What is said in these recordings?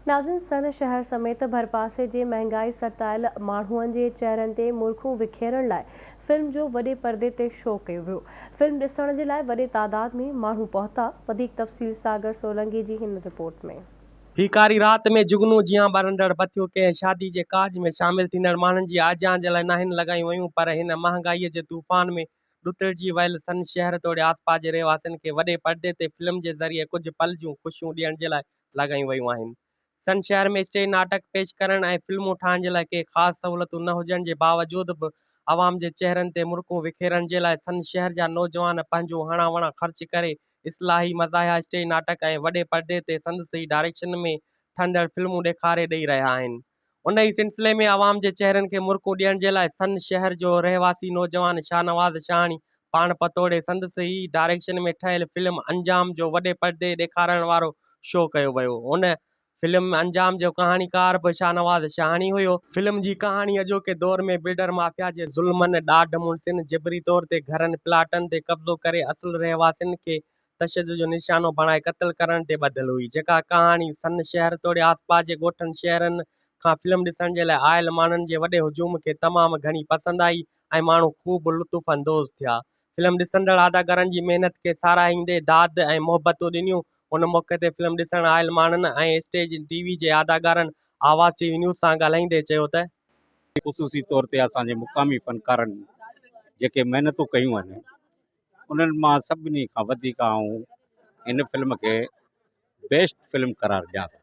नाज़िन सन शहर समेत भरपासे जे महंगाई सतायल माण्हुनि जे चेहरनि ते मुर्खूं विखेरण लाइ फिल्म जो वॾे पर्दे ते शो कयो वियो। फिल्म ॾिसण जे लाइ वॾे तादाद में माण्हू पहुता। वधीक तफ़सील सागर सोलंकी जी हिन रिपोर्ट में। ही कारी रात में जुगनू जियां ॿरंदड़ बतियूं कंहिं शादी जे काज में शामिल थींदड़ माण्हुनि जी आजां जे लाइ नाहिन लॻायूं वयूं, पर हिन महांगाईअ जे तूफ़ान में ॾुतरजी वियल सन शहर तोड़े आसपास जे रहवासियुनि खे वॾे पर्दे ते फिल्म जे ज़रिए कुझु पल जूं ख़ुशियूं ॾियण जे लाइ लॻायूं वयूं आहिनि। सन शहर में स्टेज नाटक पेश करण ऐं फिल्मूं ठाहिण जे लाइ के ख़ासि सहूलियतूं न हुजण जे बावजूद बि आवाम जे चेहरनि ते मुर्खूं विखेरण जे लाइ सन शहर जा नौजवान पंहिंजो हणावणा ख़र्च करे इस्लाही मज़ाहिया स्टेज नाटक ऐं वॾे पर्दे ते संदसि डायरेक्शन में ठहंदड़ फिल्मूं ॾेखारे ॾेई रहिया आहिनि। उन ई सिलसिले में आवाम जे चेहरनि खे मुर्खूं ॾियण जे लाइ सन शहर जो रहवासी नौजवान शाहनवाज़ शाहानी पाण पतोड़े संदसि ई डायरेक्शन में ठहियल फिल्म अंजाम जो वॾे पर्दे ॾेखारण वारो शो कयो वियो। उन फिल्म अंजाम जो कहाणीकार बि शाहनवाज़ शाहानी हुयो। फिल्म जी कहाणी अॼोके दौर में बिल्डर माफ़िया जे ज़ुल्मनि ॾाढ मुड़िसिन जबरी तौर ते घरनि प्लाटनि ते कब्ज़ो करे असुल रहवासियुनि खे तशदुद जो निशानो बणाए क़त्ल करण ते ॿधल हुई। जेका कहाणी सन शहर तोड़े आसपास जे ॻोठनि शहरनि खां फिल्म ॾिसण जे लाइ आयल माण्हुनि जे वॾे हुजूम खे तमामु घणी पसंदि आई ऐं माण्हू ख़ूब लुत्फ़ अंदोज़ थिया। फिल्म ॾिसंदड़ अदाकारनि जी महिनत खे साराहींदे दाद ऐं मोहबतूं ॾिनियूं। उन मौक़े ते फिल्म ॾिसण आयल माण्हुनि ऐं स्टेज टीवी जे अदाकारनि आवाज़ टीवी न्यूज़ सां ॻाल्हाईंदे चयो त ख़ुसूसी तौर ते असांजे मुक़ामी फ़नकारनि जेके महिनतूं कयूं आहिनि उन्हनि मां सभिनी खां वधीक आऊं हिन फिल्म खे बेस्ट फिल्म करार ॾियां थो।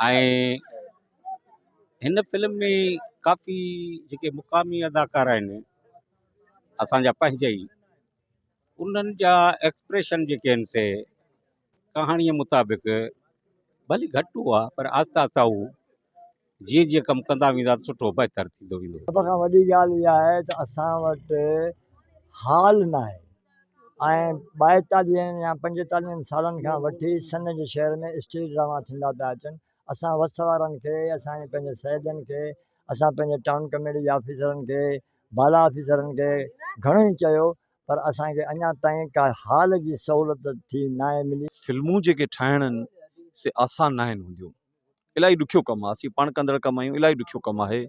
ऐं हिन फिल्म में काफ़ी जेके मुक़ामी अदाकार आहिनि असांजा पंहिंजा ई, उन्हनि जा एक्सप्रेशन जेके आहिनि से कहाणीअ मुताबिक़ भली घटि हुआ पर आहिस्ता आहिस्ता हू जीअं जीअं कमु कंदा वेंदा सुठो बहितर थींदो वेंदो। सभ खां वॾी ॻाल्हि इहा आहे त असां वटि हॉल न आहे ऐं 42 या 45 सालनि खां वठी सन जे शहर में स्टेज ड्रामा थींदा पिया अचनि। असां वस वारनि खे, असांजे पंहिंजे सैदनि खे, असां पंहिंजे टाउन कमेटी जे ऑफिसरनि खे, बाला ऑफिसरनि खे घणो ई चयो, पर असांखे अञा ताईं का हॉल जी सहूलियत थी न आहे मिली। फिल्मूं जेके ठाहिण आहिनि से आसान न आहिनि हूंदियूं, इलाही ॾुखियो कमु आहे। असीं पाण कंदड़ कमु आहियूं, इलाही ॾुखियो कमु आहे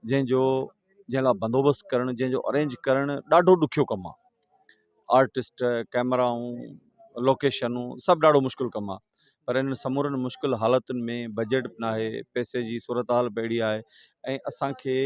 जंहिं लाइ बंदोबस्तु करणु, जंहिंजो अरेंज करणु ॾाढो ॾुखियो कमु आहे। आर्टिस्ट, कैमराऊं, लोकेशनूं सभु ॾाढो मुश्किल कमु आहे। पर इन समूरनि मुश्किल हालतुनि में बजट बि न आहे, पैसे जी सूरत हाल बि अहिड़ी आहे ऐं असांखे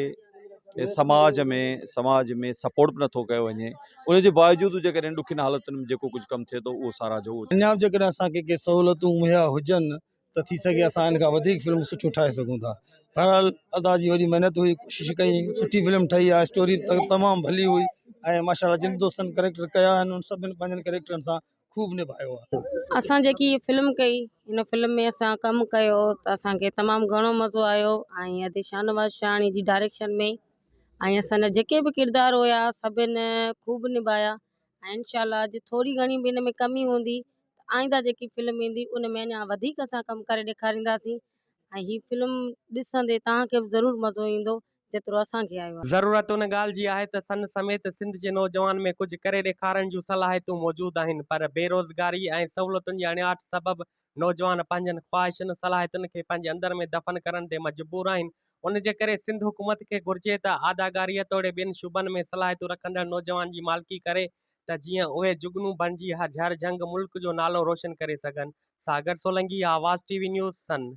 समाज में सपोर्ट बि नथो कयो वञे। उनजे बावजूदि जेकॾहिं ॾुखियुनि हालतुनि में जेको कुझु कमु थिए थो उहो साराह जो अञा बि जेकॾहिं असांखे के सहूलियतूं मुहैया हुजनि त थी सघे असां इन खां वधीक फिल्म सुठियूं ठाहे सघूं था। बहरहाल अदा जी वॾी महिनत हुई, कोशिशि कई, सुठी फिल्म ठही आहे, स्टोरी तमामु भली हुई ऐं माशाल्लाह जिन दोस्तनि कैरेक्टर कया आहिनि उन सभिनि पंहिंजनि कैरेक्टरनि सां ख़ूब निभायो आहे। असां जेकी ये फिल्म कई, हिन फिल्म में असां कमु कयो त असांखे तमामु घणो मज़ो आयो ऐं अॼु शाहनवाज़ शाहानी जी डायरेक्शन में ऐं असांजा जेके बि किरदार हुया सभिनि ख़ूब निभाया ऐं इंशाल्लाह अॼु थोरी घणी बि हिन में कमी हूंदी त आईंदा जेकी फिल्म ईंदी उन में अञा वधीक असां कमु करे ॾेखारींदासीं ऐं हीअ फिल्म ॾिसंदे तव्हांखे बि ज़रूरु मज़ो ईंदो जेतिरो असांखे आयो आहे। ज़रूरत उन ॻाल्हि जी आहे त सन समेत सिंध जे नौजवान में कुझु करे ॾेखारण जूं सलाहियतूं मौजूदु आहिनि, पर बेरोज़गारी ऐं सहूलियतुनि जी अणियाट सबबि नौजवान पंहिंजनि ख़्वाहिशुनि सलाहियतुनि खे पंहिंजे अंदर में दफ़न करण ते मजबूर आहिनि। उन जे करे सिंध हुकूमत खे घुर्जे त आदागारीअ तोड़े ॿियनि शूबनि में सलाहियतूं रखंदड़ नौजवान जी मालिकी करे त जीअं उहे जुगनू बणिजी झर झंग मुल्क जो नालो रोशन करे सघनि। सागर सोलंकी, आवाज़ टीवी न्यूज़, सन।